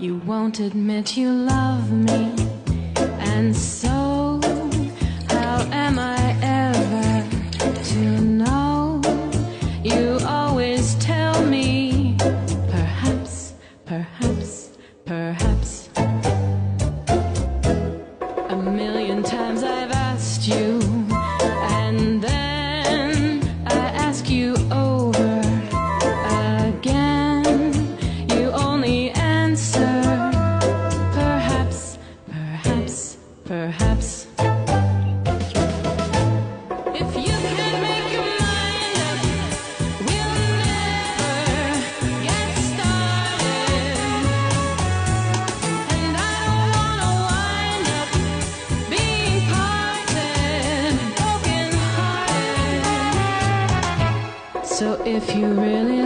You won't admit you love me, and so how am I ever to know? You always tell me, perhaps, perhaps, perhaps. A million times I've asked you, and then I ask you over again. You only answer, perhaps, perhaps, perhaps. If you can't make your mind up, we'll never get started. And I don't wanna wind up being parted, broken hearted. So if you really